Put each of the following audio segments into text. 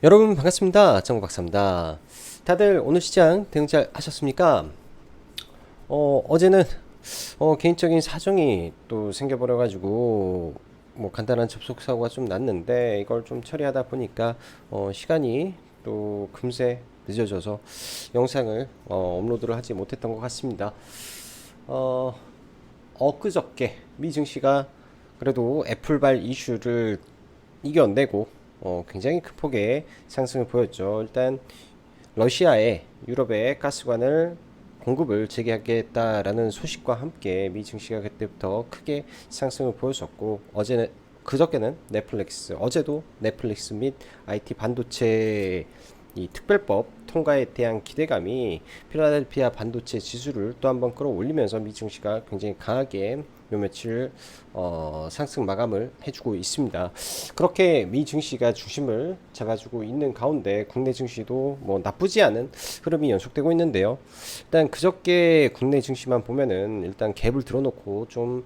여러분 반갑습니다. 정박사입니다. 다들 오늘 시장 대응 잘 하셨습니까? 어제는 개인적인 사정이 또 생겨버려 가지고 뭐 간단한 접속 사고가 좀 났는데 이걸 좀 처리하다 보니까 시간이 또 금세 늦어져서 영상을 업로드를 하지 못했던 것 같습니다. 어, 엊그저께 미 증시가 그래도 애플발 이슈를 이겨내고 굉장히 큰 폭의 상승을 보였죠. 일단 러시아에 유럽의 가스관을 공급을 재개하겠다라는 소식과 함께 미 증시가 그때부터 크게 상승을 보였었고, 어제는 그저께는 넷플릭스, 어제도 넷플릭스 및 IT 반도체 이 특별법 통과에 대한 기대감이 필라델피아 반도체 지수를 또 한번 끌어올리면서 미 증시가 굉장히 강하게 요 며칠 상승 마감을 해주고 있습니다. 그렇게 미 증시가 중심을 잡아주고 있는 가운데 국내 증시도 뭐 나쁘지 않은 흐름이 연속되고 있는데요. 일단 그저께 국내 증시만 보면은 일단 갭을 들어놓고 좀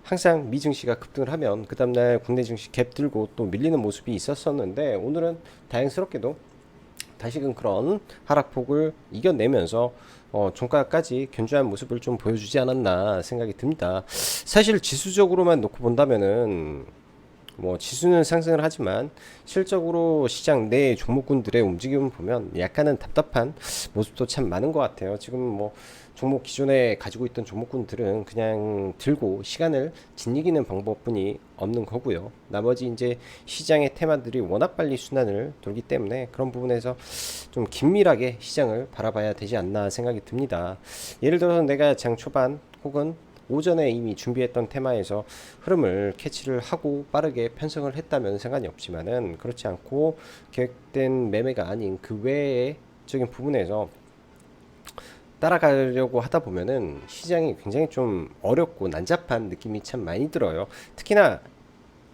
항상 미 증시가 급등을 하면 그 다음날 국내 증시 갭 들고 또 밀리는 모습이 있었었는데, 오늘은 다행스럽게도 다시금 그런 하락폭을 이겨내면서 종가까지 견조한 모습을 좀 보여주지 않았나 생각이 듭니다. 사실 지수적으로만 놓고 본다면은 뭐 지수는 상승을 하지만 실적으로 시장 내 종목군들의 움직임을 보면 약간은 답답한 모습도 참 많은 것 같아요. 지금 뭐 종목 기존에 가지고 있던 종목군들은 그냥 들고 시간을 짓이기는 방법뿐이 없는 거고요. 나머지 이제 시장의 테마들이 워낙 빨리 순환을 돌기 때문에 그런 부분에서 좀 긴밀하게 시장을 바라봐야 되지 않나 생각이 듭니다. 예를 들어서 내가 장 초반 혹은 오전에 이미 준비했던 테마에서 흐름을 캐치를 하고 빠르게 편성을 했다면 상관이 없지만은, 그렇지 않고 계획된 매매가 아닌 그 외적인 부분에서 따라가려고 하다 보면은 시장이 굉장히 좀 어렵고 난잡한 느낌이 참 많이 들어요. 특히나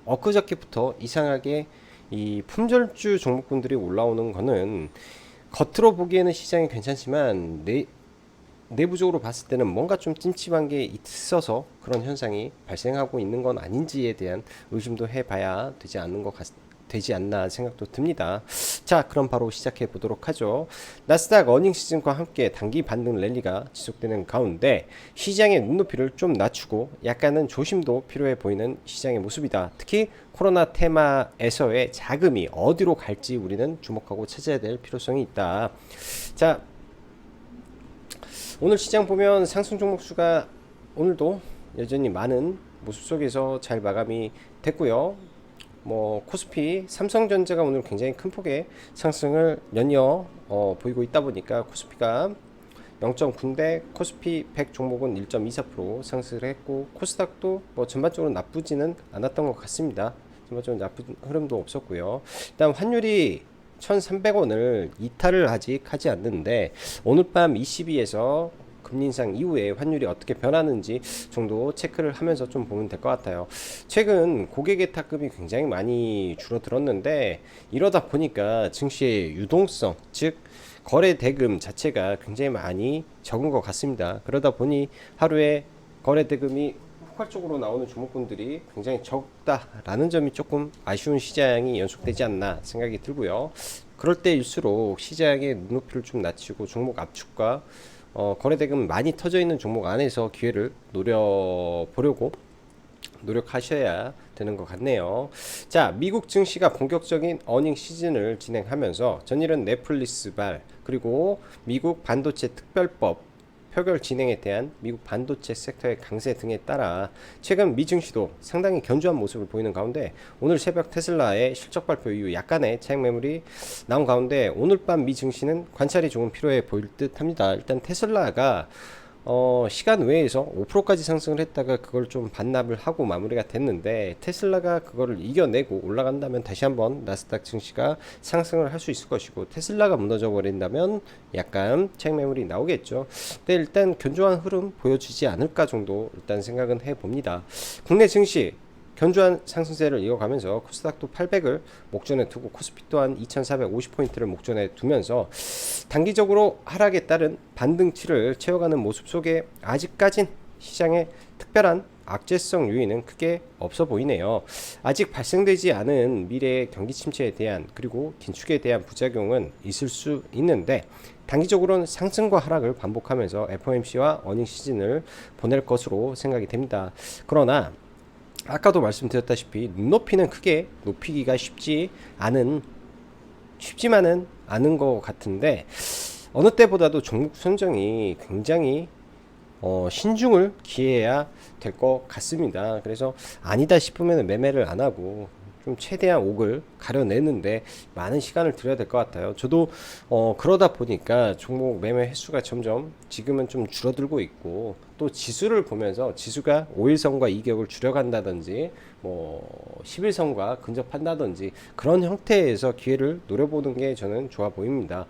엊그저께부터 이상하게 이 품절주 종목군들이 올라오는 거는 겉으로 보기에는 시장이 괜찮지만 내부적으로 봤을 때는 뭔가 좀 찜찜한 게 있어서 그런 현상이 발생하고 있는 건 아닌지에 대한 의심도 해봐야 되지 않나 생각도 듭니다. 자, 그럼 바로 시작해 보도록 하죠. 나스닥 어닝 시즌과 함께 단기 반등 랠리가 지속되는 가운데 시장의 눈높이를 좀 낮추고 약간은 조심도 필요해 보이는 시장의 모습이다. 특히 코로나 테마에서의 자금이 어디로 갈지 우리는 주목하고 찾아야 될 필요성이 있다. 자, 오늘 시장 보면 상승 종목 수가 오늘도 여전히 많은 모습 속에서 잘 마감이 됐고요. 뭐 코스피, 삼성전자가 오늘 굉장히 큰 폭의 상승을 연이어 보이고 있다 보니까 코스피가 0.9인데 코스피 100 종목은 1.24% 상승을 했고, 코스닥도 뭐 전반적으로 나쁘지는 않았던 것 같습니다. 전반적으로 나쁜 흐름도 없었고요. 일단 환율이 1,300원을 이탈을 아직 하지 않는데, 오늘 밤 ECB에서 금리 인상 이후에 환율이 어떻게 변하는지 정도 체크를 하면서 좀 보면 될 것 같아요. 최근 고객의 탁금이 굉장히 많이 줄어들었는데, 이러다 보니까 증시의 유동성, 즉 거래 대금 자체가 굉장히 많이 적은 것 같습니다. 그러다 보니 하루에 거래 대금이 폭발적으로 나오는 종목군들이 굉장히 적다라는 점이 조금 아쉬운 시장이 연속되지 않나 생각이 들고요. 그럴 때일수록 시장의 눈높이를 좀 낮추고 종목 압축과 거래대금 많이 터져 있는 종목 안에서 기회를 노려보려고 노력하셔야 되는 것 같네요. 자, 미국 증시가 본격적인 어닝 시즌을 진행하면서 전일은 넷플릭스발, 그리고 미국 반도체 특별법 표결 진행에 대한 미국 반도체 섹터의 강세 등에 따라 최근 미 증시도 상당히 견조한 모습을 보이는 가운데, 오늘 새벽 테슬라의 실적 발표 이후 약간의 차익 매물이 나온 가운데 오늘 밤 미 증시는 관찰이 조금 필요해 보일 듯 합니다. 일단 테슬라가 시간 외에서 5%까지 상승을 했다가 그걸 좀 반납을 하고 마무리가 됐는데, 테슬라가 그거를 이겨내고 올라간다면 다시 한번 나스닥 증시가 상승을 할 수 있을 것이고, 테슬라가 무너져 버린다면 약간 차익 매물이 나오겠죠. 근데 일단 견조한 흐름 보여주지 않을까 정도 일단 생각은 해봅니다. 국내 증시 견조한 상승세를 이어가면서 코스닥도 800을 목전에 두고 코스피 또한 2450포인트를 목전에 두면서 단기적으로 하락에 따른 반등치를 채워가는 모습 속에 아직까진 시장에 특별한 악재성 요인은 크게 없어 보이네요. 아직 발생되지 않은 미래의 경기 침체에 대한 그리고 긴축에 대한 부작용은 있을 수 있는데 단기적으로는 상승과 하락을 반복하면서 FOMC와 어닝 시즌을 보낼 것으로 생각이 됩니다. 그러나 아까도 말씀드렸다시피 눈높이는 크게 높이기가 쉽지만은 않은 것 같은데 어느 때보다도 종목 선정이 굉장히 신중을 기해야 될 것 같습니다. 그래서 아니다 싶으면 매매를 안 하고 좀 최대한 옥을 가려내는데 많은 시간을 들여야 될 것 같아요. 저도 그러다 보니까 종목 매매 횟수가 점점 지금은 좀 줄어들고 있고 또 지수를 보면서 지수가 5일선과 이격을 줄여간다든지 뭐 10일선과 근접한다든지 그런 형태에서 기회를 노려보는 게 저는 좋아 보입니다.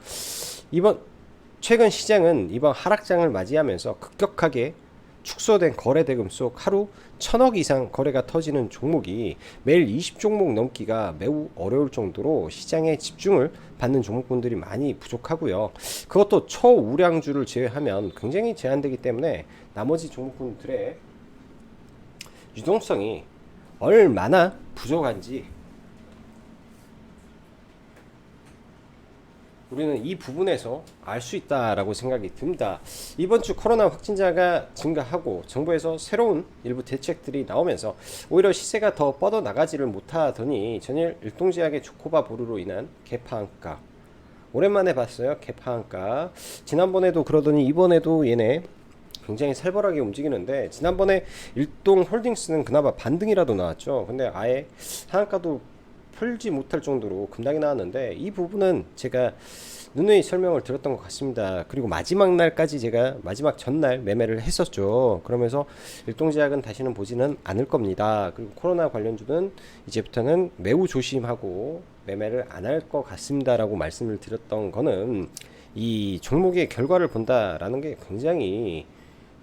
최근 시장은 이번 하락장을 맞이하면서 급격하게 축소된 거래 대금 속 하루 1000억 이상 거래가 터지는 종목이 매일 20종목 넘기가 매우 어려울 정도로 시장에 집중을 받는 종목군들이 많이 부족하고요. 그것도 초우량주를 제외하면 굉장히 제한되기 때문에 나머지 종목군들의 유동성이 얼마나 부족한지 우리는 이 부분에서 알 수 있다라고 생각이 듭니다. 이번 주 코로나 확진자가 증가하고 정부에서 새로운 일부 대책들이 나오면서 오히려 시세가 더 뻗어나가지를 못하더니 전일 일동제약의 조코바 보루로 인한 개파한가 오랜만에 봤어요. 개파한가 지난번에도 그러더니 이번에도 얘네 굉장히 살벌하게 움직이는데 지난번에 일동홀딩스는 그나마 반등이라도 나왔죠. 근데 아예 하한가도 풀지 못할 정도로 급락이 나왔는데 이 부분은 제가 누누이 설명을 드렸던 것 같습니다. 그리고 마지막 날까지 제가 마지막 전날 매매를 했었죠. 그러면서 일동제약은 다시는 보지는 않을 겁니다. 그리고 코로나 관련주는 이제부터는 매우 조심하고 매매를 안 할 것 같습니다 라고 말씀을 드렸던 거는 이 종목의 결과를 본다라는 게 굉장히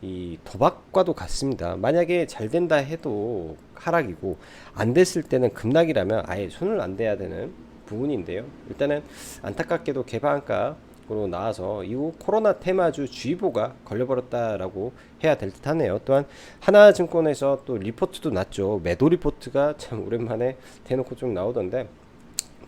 이 도박과도 같습니다. 만약에 잘 된다 해도 하락이고 안 됐을 때는 급락이라면 아예 손을 안 대야 되는 부분인데요. 일단은 안타깝게도 개방가로 나와서 이후 코로나 테마주 주의보가 걸려버렸다라고 해야 될 듯하네요. 또한 하나증권에서 또 리포트도 났죠. 매도 리포트가 참 오랜만에 대놓고 좀 나오던데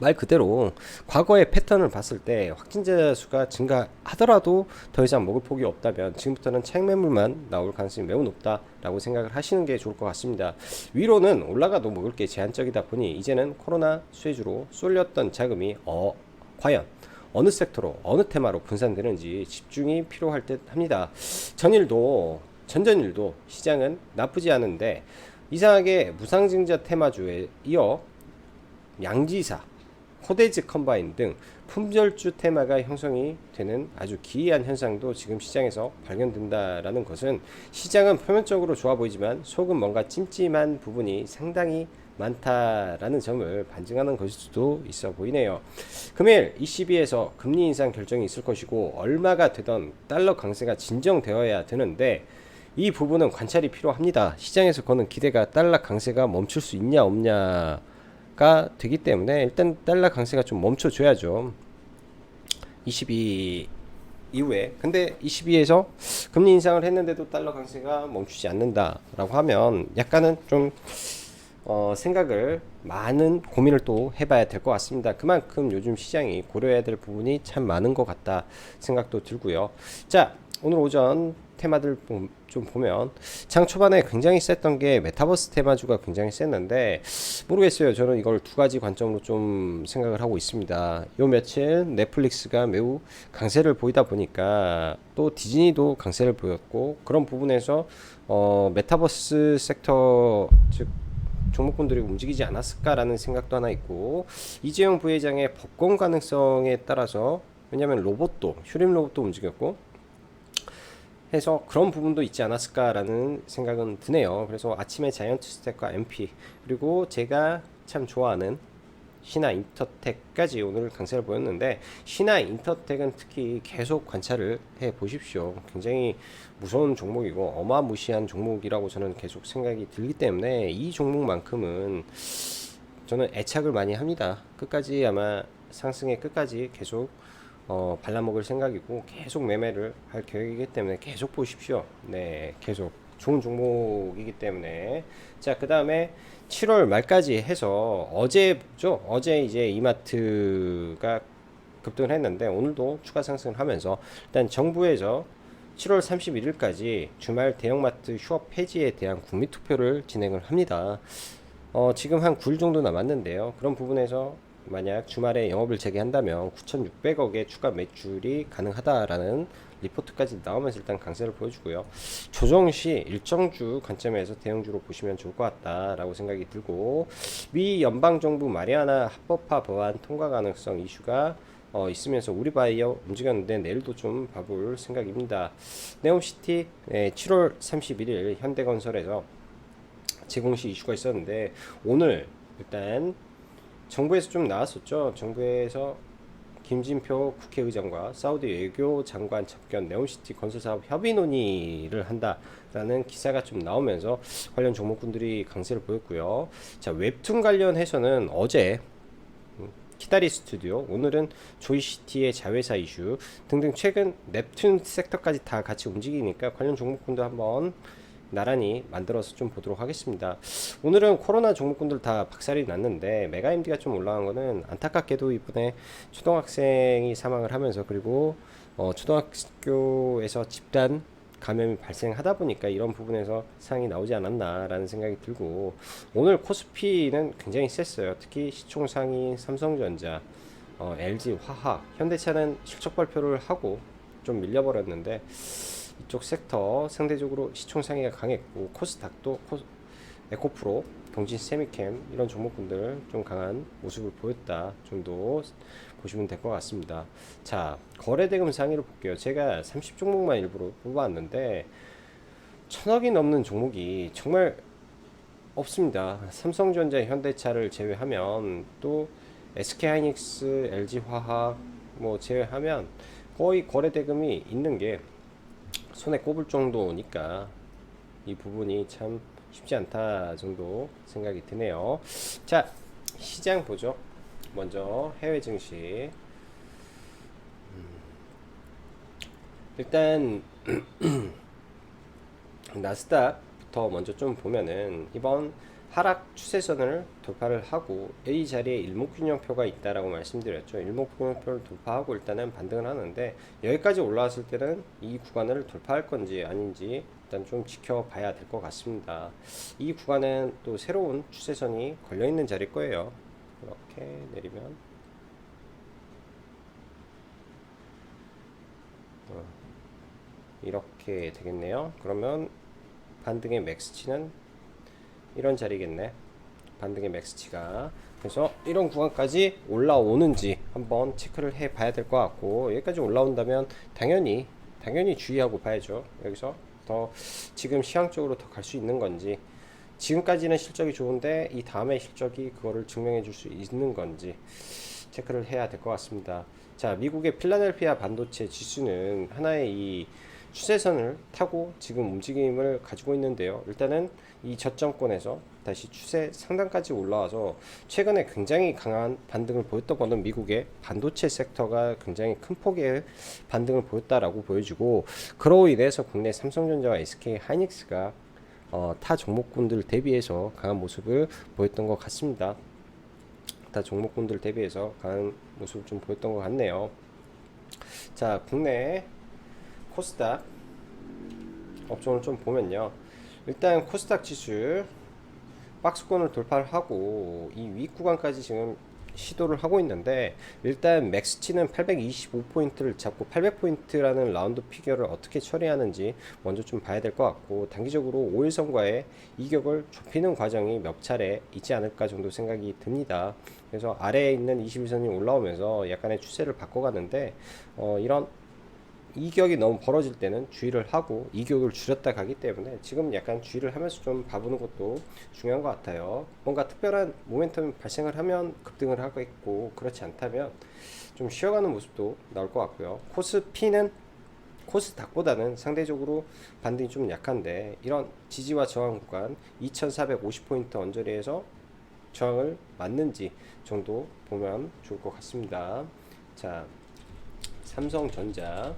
말 그대로 과거의 패턴을 봤을 때 확진자 수가 증가하더라도 더 이상 먹을 폭이 없다면 지금부터는 차익 매물만 나올 가능성이 매우 높다라고 생각을 하시는 게 좋을 것 같습니다. 위로는 올라가도 먹을 게 제한적이다 보니 이제는 코로나 수혜주로 쏠렸던 자금이 과연 어느 섹터로 어느 테마로 분산되는지 집중이 필요할 듯 합니다. 전전일도 시장은 나쁘지 않은데 이상하게 무상증자 테마주에 이어 양지사 코데즈 컴바인 등 품절주 테마가 형성이 되는 아주 기이한 현상도 지금 시장에서 발견된다라는 것은 시장은 표면적으로 좋아 보이지만 속은 뭔가 찜찜한 부분이 상당히 많다라는 점을 반증하는 것일 수도 있어 보이네요. 금일 ECB에서 금리 인상 결정이 있을 것이고 얼마가 되던 달러 강세가 진정되어야 되는데 이 부분은 관찰이 필요합니다. 시장에서 거는 기대가 달러 강세가 멈출 수 있냐 없냐 가 되기 때문에 일단 달러 강세가 좀 멈춰줘야죠. 22 이후에 근데 22에서 금리 인상을 했는데도 달러 강세가 멈추지 않는다라고 하면 약간은 좀 생각을 많은 고민을 또 해봐야 될 것 같습니다. 그만큼 요즘 시장이 고려해야 될 부분이 참 많은 것 같다 생각도 들고요. 자, 오늘 오전 테마들 좀 보면 장 초반에 굉장히 셌던 게 메타버스 테마주가 굉장히 셌는데 모르겠어요. 저는 이걸 두 가지 관점으로 좀 생각을 하고 있습니다. 요 며칠 넷플릭스가 매우 강세를 보이다 보니까 또 디즈니도 강세를 보였고 그런 부분에서 메타버스 섹터 즉 종목군들이 움직이지 않았을까라는 생각도 하나 있고 이재용 부회장의 법권 가능성에 따라서 왜냐하면 휴림 로봇도 움직였고 해서 그런 부분도 있지 않았을까라는 생각은 드네요. 그래서 아침에 자이언트스택과 MP 그리고 제가 참 좋아하는 신화인터텍까지 오늘 강세를 보였는데 신화인터텍은 특히 계속 관찰을 해 보십시오. 굉장히 무서운 종목이고 어마무시한 종목이라고 저는 계속 생각이 들기 때문에 이 종목만큼은 저는 애착을 많이 합니다. 끝까지 아마 상승의 끝까지 계속 발라먹을 생각이고 계속 매매를 할 계획이기 때문에 계속 보십시오. 네, 계속 좋은 종목이기 때문에. 자, 그 다음에 7월 말까지 해서 어제죠. 어제 이제 이마트가 급등을 했는데 오늘도 추가 상승을 하면서 일단 정부에서 7월 31일까지 주말 대형마트 휴업 폐지에 대한 국민투표를 진행을 합니다. 지금 한 9일 정도 남았는데요. 그런 부분에서 만약 주말에 영업을 재개한다면 9,600억의 추가 매출이 가능하다라는 리포트까지 나오면서 일단 강세를 보여주고요. 조정 시 일정 주 관점에서 대형주로 보시면 좋을 것 같다라고 생각이 들고, 미 연방정부 마리아나 합법화 법안 통과 가능성 이슈가 있으면서 우리 바이어 움직였는데 내일도 좀 봐볼 생각입니다. 네옴시티 7월 31일 현대건설에서 제공시 이슈가 있었는데 오늘 일단 정부에서 좀 나왔었죠. 정부에서 김진표 국회의장과 사우디 외교장관 접견 네옴시티 건설사업 협의 논의를 한다라는 기사가 좀 나오면서 관련 종목군들이 강세를 보였고요. 자, 웹툰 관련해서는 어제 키다리 스튜디오, 오늘은 조이시티의 자회사 이슈 등등 최근 넵툰 섹터까지 다 같이 움직이니까 관련 종목군도 한번 나란히 만들어서 좀 보도록 하겠습니다. 오늘은 코로나 종목군들 다 박살이 났는데 메가임디가 좀 올라간 거는 안타깝게도 이번에 초등학생이 사망을 하면서, 그리고 초등학교에서 집단 감염이 발생하다 보니까 이런 부분에서 상이 나오지 않았나라는 생각이 들고, 오늘 코스피는 굉장히 셌어요. 특히 시총상위 삼성전자, LG 화학, 현대차는 실적 발표를 하고 좀 밀려버렸는데 이쪽 섹터 상대적으로 시총 상위가 강했고, 코스닥도 에코프로, 경진 세미캠 이런 종목군들 좀 강한 모습을 보였다 정도 보시면 될 것 같습니다. 자, 거래대금 상위로 볼게요. 제가 30종목만 일부러 뽑아왔는데 1,000억이 넘는 종목이 정말 없습니다. 삼성전자, 현대차를 제외하면, 또 SK하이닉스, LG화학 뭐 제외하면 거의 거래대금이 있는 게 손에 꼽을 정도니까 이 부분이 참 쉽지 않다 정도 생각이 드네요. 자, 시장 보죠. 먼저 해외 증시. 일단 나스닥부터 먼저 좀 보면은 이번 하락 추세선을 돌파를 하고 이 자리에 일목균형표가 있다라고 말씀드렸죠. 일목균형표를 돌파하고 일단은 반등을 하는데, 여기까지 올라왔을 때는 이 구간을 돌파할 건지 아닌지 일단 좀 지켜봐야 될 것 같습니다. 이 구간은 또 새로운 추세선이 걸려있는 자리일 거예요. 이렇게 내리면 이렇게 되겠네요. 그러면 반등의 맥스치는 이런 자리겠네. 반등의 맥스치가. 그래서 이런 구간까지 올라오는지 한번 체크를 해 봐야 될 것 같고, 여기까지 올라온다면 당연히 주의하고 봐야죠. 여기서 더 지금 시황적으로 더 갈 수 있는 건지, 지금까지는 실적이 좋은데 이 다음에 실적이 그거를 증명해 줄 수 있는 건지 체크를 해야 될 것 같습니다. 자, 미국의 필라델피아 반도체 지수는 하나의 이 추세선을 타고 지금 움직임을 가지고 있는데요. 일단은 이 저점권에서 다시 추세 상단까지 올라와서 최근에 굉장히 강한 반등을 보였던 것은 미국의 반도체 섹터가 굉장히 큰 폭의 반등을 보였다라고 보여지고, 그로 인해서 국내 삼성전자와 SK하이닉스가 타 종목군들 대비해서 강한 모습을 보였던 것 같습니다. 타 종목군들 대비해서 강한 모습을 좀 보였던 것 같네요. 자, 국내 코스닥 업종을 좀 보면요. 일단 코스닥 지수 박스권을 돌파를 하고 이 위 구간까지 지금 시도를 하고 있는데, 일단 맥스치는 825포인트를 잡고 800포인트라는 라운드 피겨를 어떻게 처리하는지 먼저 좀 봐야 될 것 같고, 단기적으로 5일선과의 이격을 좁히는 과정이 몇 차례 있지 않을까 정도 생각이 듭니다. 그래서 아래에 있는 21선이 올라오면서 약간의 추세를 바꿔가는데, 이런 이격이 너무 벌어질 때는 주의를 하고 이격을 줄였다 가기 때문에 지금 약간 주의를 하면서 좀 봐보는 것도 중요한 것 같아요. 뭔가 특별한 모멘텀이 발생을 하면 급등을 하겠고, 그렇지 않다면 좀 쉬어가는 모습도 나올 것 같고요. 코스피는 코스닥보다는 상대적으로 반등이 좀 약한데, 이런 지지와 저항 구간 2450포인트 언저리에서 저항을 맞는지 정도 보면 좋을 것 같습니다. 자, 삼성전자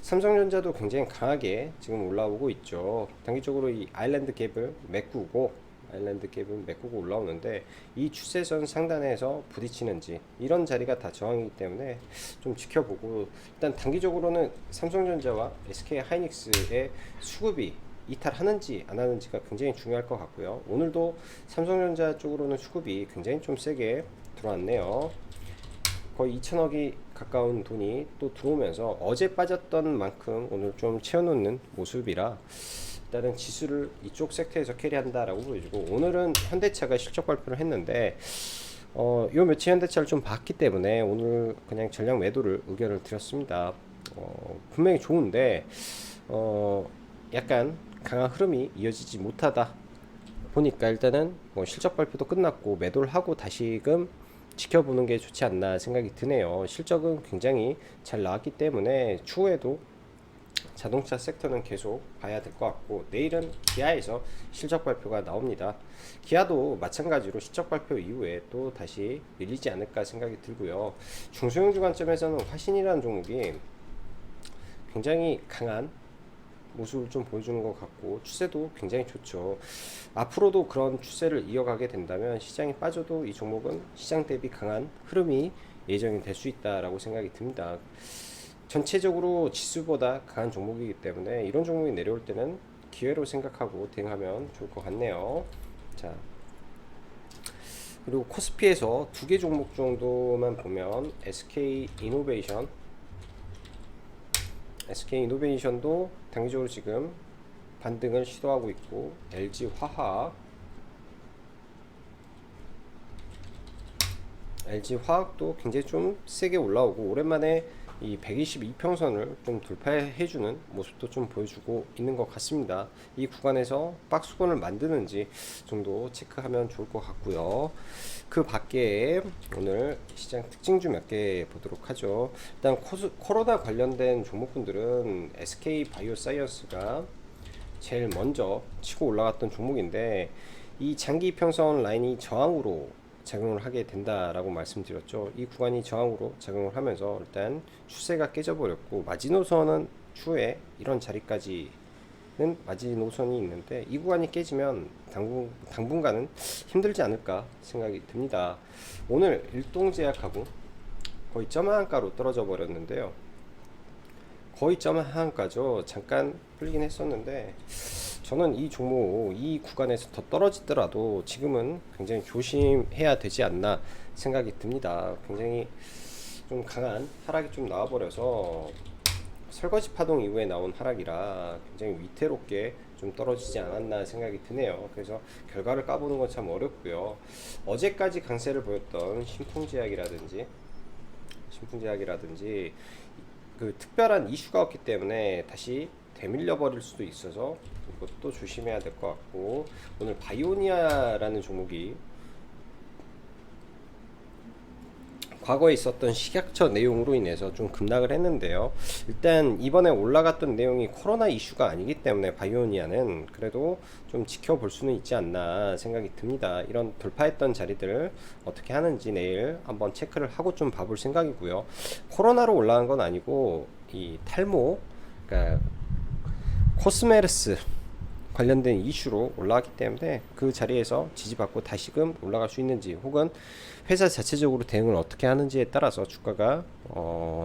삼성전자도 굉장히 강하게 지금 올라오고 있죠. 단기적으로 이 아일랜드 갭을 메꾸고 올라오는데, 이 추세선 상단에서 부딪히는지 이런 자리가 다 저항이기 때문에 좀 지켜보고, 일단 단기적으로는 삼성전자와 SK 하이닉스의 수급이 이탈하는지 안 하는지가 굉장히 중요할 것 같고요. 오늘도 삼성전자 쪽으로는 수급이 굉장히 좀 세게 들어왔네요. 거의 2천억이 가까운 돈이 또 들어오면서 어제 빠졌던 만큼 오늘 좀 채워놓는 모습이라, 일단은 지수를 이쪽 섹터에서 캐리한다라고 보여지고, 오늘은 현대차가 실적 발표를 했는데 요 며칠 현대차를 좀 봤기 때문에 오늘 그냥 전량 매도를 의견을 드렸습니다. 분명히 좋은데 약간 강한 흐름이 이어지지 못하다 보니까, 일단은 뭐 실적 발표도 끝났고 매도를 하고 다시금 지켜보는 게 좋지 않나 생각이 드네요. 실적은 굉장히 잘 나왔기 때문에 추후에도 자동차 섹터는 계속 봐야 될 것 같고, 내일은 기아에서 실적 발표가 나옵니다. 기아도 마찬가지로 실적 발표 이후에 또 다시 밀리지 않을까 생각이 들고요. 중소형주 관점에서는 화신이라는 종목이 굉장히 강한 모습을 좀 보여주는 것 같고, 추세도 굉장히 좋죠. 앞으로도 그런 추세를 이어가게 된다면 시장이 빠져도 이 종목은 시장 대비 강한 흐름이 예정이 될 수 있다라고 생각이 듭니다. 전체적으로 지수보다 강한 종목이기 때문에 이런 종목이 내려올 때는 기회로 생각하고 대응하면 좋을 것 같네요. 자, 그리고 코스피에서 두 개 종목 정도만 보면 SK이노베이션도 단기적으로 지금 반등을 시도하고 있고, LG화학도 굉장히 좀 세게 올라오고, 오랜만에 이 122평선을 좀 돌파해주는 모습도 좀 보여주고 있는 것 같습니다. 이 구간에서 박스권을 만드는지 정도 체크하면 좋을 것 같고요. 그 밖에 오늘 시장 특징주 몇 개 보도록 하죠. 일단 코로나 관련된 종목군들은 SK 바이오사이언스가 제일 먼저 치고 올라갔던 종목인데, 이 장기 평선 라인이 저항으로 작용을 하게 된다라고 말씀드렸죠. 이 구간이 저항으로 작용을 하면서 일단 추세가 깨져버렸고, 마지노선은 추후에 이런 자리까지는 마지노선이 있는데, 이 구간이 깨지면 당분간은 힘들지 않을까 생각이 듭니다. 오늘 일동제약하고 거의 점하한가로 떨어져 버렸는데요. 거의 점하한가죠. 잠깐 풀리긴 했었는데, 저는 이 종목 이 구간에서 더 떨어지더라도 지금은 굉장히 조심해야 되지 않나 생각이 듭니다. 굉장히 좀 강한 하락이 좀 나와버려서, 설거지 파동 이후에 나온 하락이라 굉장히 위태롭게 좀 떨어지지 않았나 생각이 드네요. 그래서 결과를 까보는 건 참 어렵고요. 어제까지 강세를 보였던 신풍제약이라든지 그 특별한 이슈가 없기 때문에 다시 되밀려 버릴 수도 있어서 이것도 조심해야 될 것 같고, 오늘 바이오니아라는 종목이 과거에 있었던 식약처 내용으로 인해서 좀 급락을 했는데요. 일단 이번에 올라갔던 내용이 코로나 이슈가 아니기 때문에 바이오니아는 그래도 좀 지켜볼 수는 있지 않나 생각이 듭니다. 이런 돌파했던 자리들 어떻게 하는지 내일 한번 체크를 하고 좀 봐볼 생각이고요. 코로나로 올라간 건 아니고, 이 탈모, 그러니까 코스메르스 관련된 이슈로 올라왔기 때문에 그 자리에서 지지받고 다시금 올라갈 수 있는지, 혹은 회사 자체적으로 대응을 어떻게 하는지에 따라서 주가가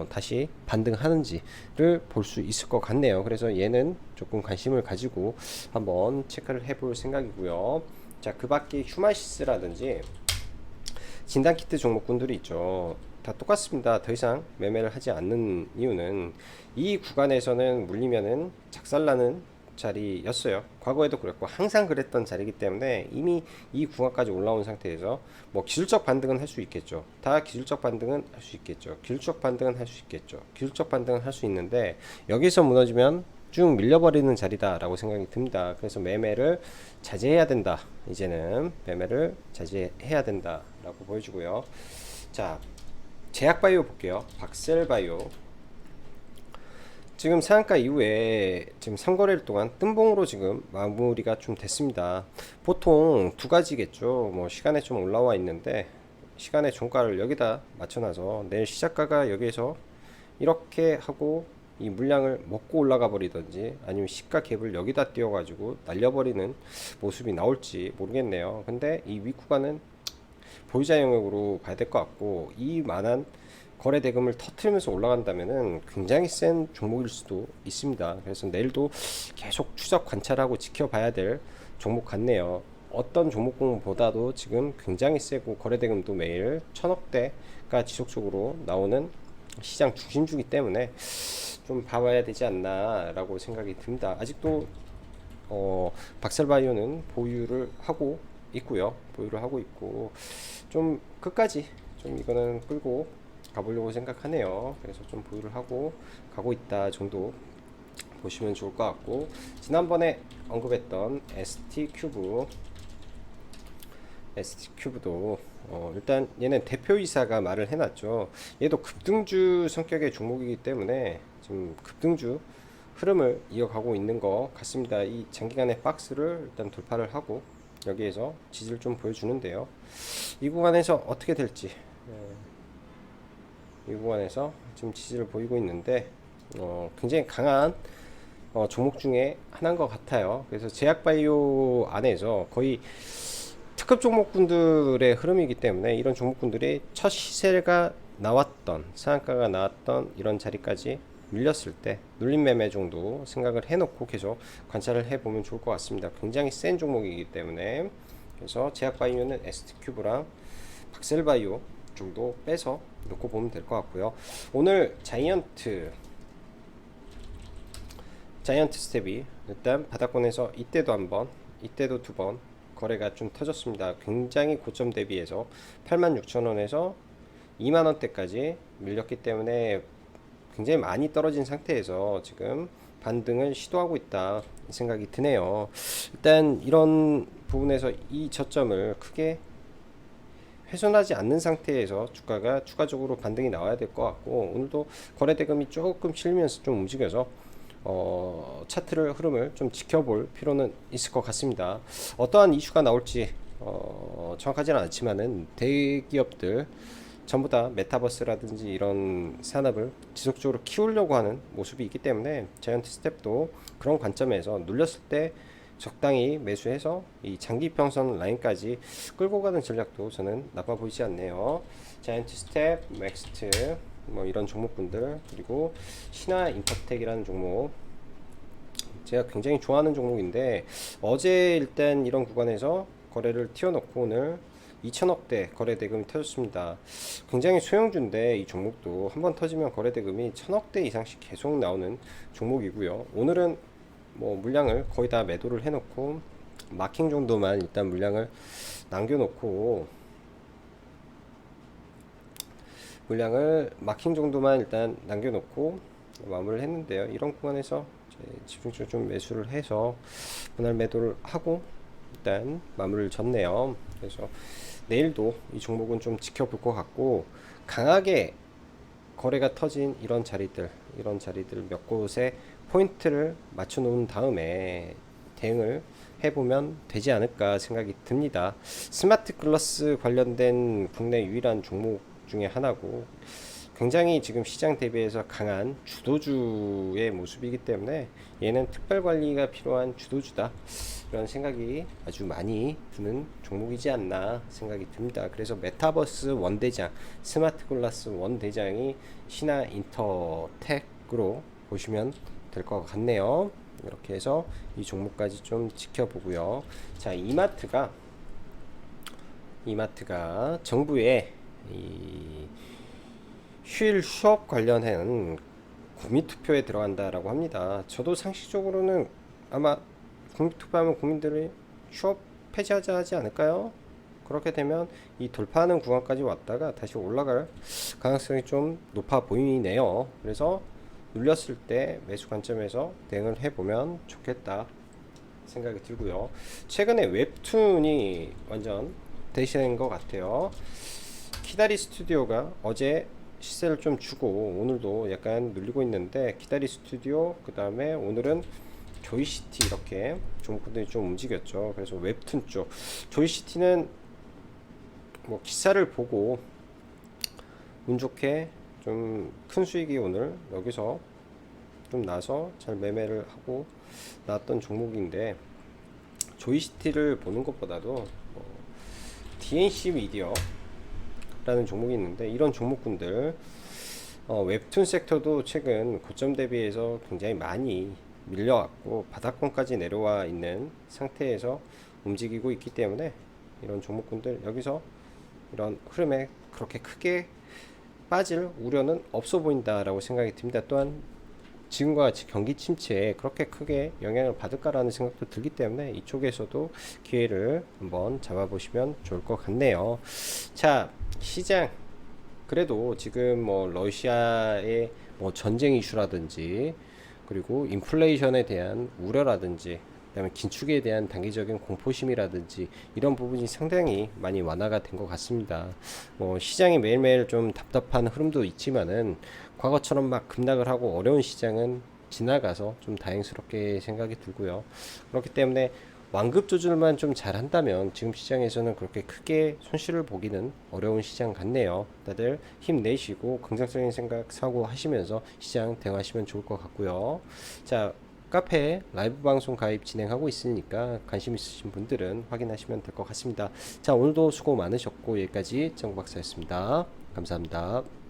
다시 반등하는지를 볼 수 있을 것 같네요. 그래서 얘는 조금 관심을 가지고 한번 체크를 해볼 생각이고요. 자, 그 밖에 휴마시스라든지 진단키트 종목군들이 있죠. 다 똑같습니다. 더 이상 매매를 하지 않는 이유는 이 구간에서는 물리면은 작살나는 자리였어요. 과거에도 그랬고 항상 그랬던 자리이기 때문에 이미 이 구간까지 올라온 상태에서 뭐 기술적 반등은 할 수 있겠죠. 다 기술적 반등은 할 수 있겠죠. 기술적 반등은 할 수 있겠죠. 기술적 반등은 할 수 있는데, 여기서 무너지면 쭉 밀려버리는 자리다라고 생각이 듭니다. 그래서 매매를 자제해야 된다. 이제는 매매를 자제해야 된다라고 보여주고요. 자, 제약바이오 볼게요. 박셀바이오. 지금 상한가 이후에 지금 3거래일 동안 뜬봉으로 지금 마무리가 좀 됐습니다. 보통 두 가지겠죠. 뭐 시간에 좀 올라와 있는데, 시간의 종가를 여기다 맞춰놔서 내일 시작가가 여기에서 이렇게 하고 이 물량을 먹고 올라가 버리든지 아니면 시가 갭을 여기다 띄워가지고 날려버리는 모습이 나올지 모르겠네요. 근데 이 윗구간은 보유자 영역으로 봐야 될 것 같고, 이만한 거래 대금을 터트리면서 올라간다면은 굉장히 센 종목일 수도 있습니다. 그래서 내일도 계속 추적 관찰하고 지켜봐야 될 종목 같네요. 어떤 종목보다도 지금 굉장히 세고 거래 대금도 매일 천억대가 지속적으로 나오는 시장 중심주기 때문에 좀 봐봐야 되지 않나 라고 생각이 듭니다. 아직도 박셀바이오는 보유를 하고 있고요. 보유를 하고 있고, 좀 끝까지 좀 이거는 끌고 가보려고 생각하네요. 그래서 좀 보유를 하고 가고 있다 정도 보시면 좋을 것 같고, 지난번에 언급했던 ST큐브도 일단 얘는 대표이사가 말을 해놨죠. 얘도 급등주 성격의 종목이기 때문에 지금 급등주 흐름을 이어가고 있는 것 같습니다. 이 장기간의 박스를 일단 돌파를 하고 여기에서 지지를 좀 보여주는데요. 이 구간에서 어떻게 될지, 이 구간에서 지금 지지를 보이고 있는데 굉장히 강한 종목 중에 하나인 것 같아요. 그래서 제약바이오 안에서 거의 특급 종목군들의 흐름이기 때문에 이런 종목군들이 첫 시세가 나왔던, 상한가가 나왔던 이런 자리까지 밀렸을 때 눌림 매매 정도 생각을 해놓고 계속 관찰을 해보면 좋을 것 같습니다. 굉장히 센 종목이기 때문에. 그래서 제약바이오는 ST큐브랑 박셀바이오 정도 빼서 놓고 보면 될 것 같고요. 오늘 자이언트 스텝이 일단 바닥권에서 이때도 한번, 이때도 두 번 거래가 좀 터졌습니다. 굉장히 고점 대비해서 86,000원에서 2만원대까지 밀렸기 때문에 굉장히 많이 떨어진 상태에서 지금 반등을 시도하고 있다 생각이 드네요. 일단 이런 부분에서 이 저점을 크게 훼손하지 않는 상태에서 주가가 추가적으로 반등이 나와야 될 것 같고, 오늘도 거래 대금이 조금 실리면서 좀 움직여서 차트를 흐름을 좀 지켜볼 필요는 있을 것 같습니다. 어떠한 이슈가 나올지 정확하지는 않지만은 대기업들 전부 다 메타버스라든지 이런 산업을 지속적으로 키우려고 하는 모습이 있기 때문에 자이언트 스텝도 그런 관점에서 눌렸을 때 적당히 매수해서 이 장기 평선 라인까지 끌고 가는 전략도 저는 나빠 보이지 않네요. 자이언트 스텝, 맥스트 뭐 이런 종목군들, 그리고 신화 인터텍이라는 종목 제가 굉장히 좋아하는 종목인데, 어제 일단 이런 구간에서 거래를 튀어놓고 오늘 2천억대 거래 대금이 터졌습니다. 굉장히 소형주인데 이 종목도 한번 터지면 거래 대금이 1,000억대 이상씩 계속 나오는 종목이고요. 오늘은 뭐 물량을 거의 다 매도를 해놓고 마킹 정도만 일단 물량을 남겨놓고, 마킹 정도만 일단 남겨놓고 마무리를 했는데요. 이런 구간에서 집중적으로 좀 매수를 해서 분할 매도를 하고 일단 마무리를 졌네요. 그래서 내일도 이 종목은 좀 지켜볼 것 같고, 강하게 거래가 터진 이런 자리들 몇 곳에 포인트를 맞춰 놓은 다음에 대응을 해보면 되지 않을까 생각이 듭니다. 스마트 글라스 관련된 국내 유일한 종목 중에 하나고, 굉장히 지금 시장 대비해서 강한 주도주의 모습이기 때문에 얘는 특별 관리가 필요한 주도주다, 이런 생각이 아주 많이 드는 종목이지 않나 생각이 듭니다. 그래서 메타버스 원대장, 스마트 글라스 원대장이 신화 인터텍으로 보시면 될 것 같네요. 이렇게 해서 이 종목까지 좀 지켜보고요. 자, 이마트가 정부의 이 휴일 휴업 관련한 국민투표에 들어간다라고 합니다. 저도 상식적으로는 아마 국민투표하면 국민들이 휴업 폐지하자 하지 않을까요? 그렇게 되면 이 돌파하는 구간까지 왔다가 다시 올라갈 가능성이 좀 높아 보이네요. 그래서 눌렸을 때 매수 관점에서 대응을 해보면 좋겠다 생각이 들고요. 최근에 웹툰이 완전 대시된 것 같아요. 키다리 스튜디오가 어제 시세를 좀 주고 오늘도 약간 눌리고 있는데, 키다리 스튜디오, 그 다음에 오늘은 조이시티, 이렇게 종목들이 좀 움직였죠. 그래서 웹툰 쪽, 조이시티는 뭐 기사를 보고 운 좋게 좀 큰 수익이 오늘 여기서 좀 나서 잘 매매를 하고 나왔던 종목인데, 조이스티를 보는 것보다도 DNC 미디어라는 종목이 있는데, 이런 종목군들 웹툰 섹터도 최근 고점 대비해서 굉장히 많이 밀려왔고 바닥권까지 내려와 있는 상태에서 움직이고 있기 때문에, 이런 종목군들 여기서 이런 흐름에 그렇게 크게 빠질 우려는 없어 보인다라고 생각이 듭니다. 또한 지금과 같이 경기 침체에 그렇게 크게 영향을 받을까라는 생각도 들기 때문에 이쪽에서도 기회를 한번 잡아보시면 좋을 것 같네요. 자, 시장 그래도 지금 뭐 러시아의 뭐 전쟁 이슈라든지, 그리고 인플레이션에 대한 우려라든지, 그다음에 긴축에 대한 단기적인 공포심이라든지, 이런 부분이 상당히 많이 완화가 된 것 같습니다. 뭐 시장이 매일매일 좀 답답한 흐름도 있지만은, 과거처럼 막 급락을 하고 어려운 시장은 지나가서 좀 다행스럽게 생각이 들고요. 그렇기 때문에 완급 조절만 좀 잘한다면 지금 시장에서는 그렇게 크게 손실을 보기는 어려운 시장 같네요. 다들 힘내시고 긍정적인 생각 사고 하시면서 시장 대응하시면 좋을 것 같고요. 자, 카페 라이브 방송 가입 진행하고 있으니까 관심 있으신 분들은 확인하시면 될 것 같습니다. 자, 오늘도 수고 많으셨고 여기까지 정박사였습니다. 감사합니다.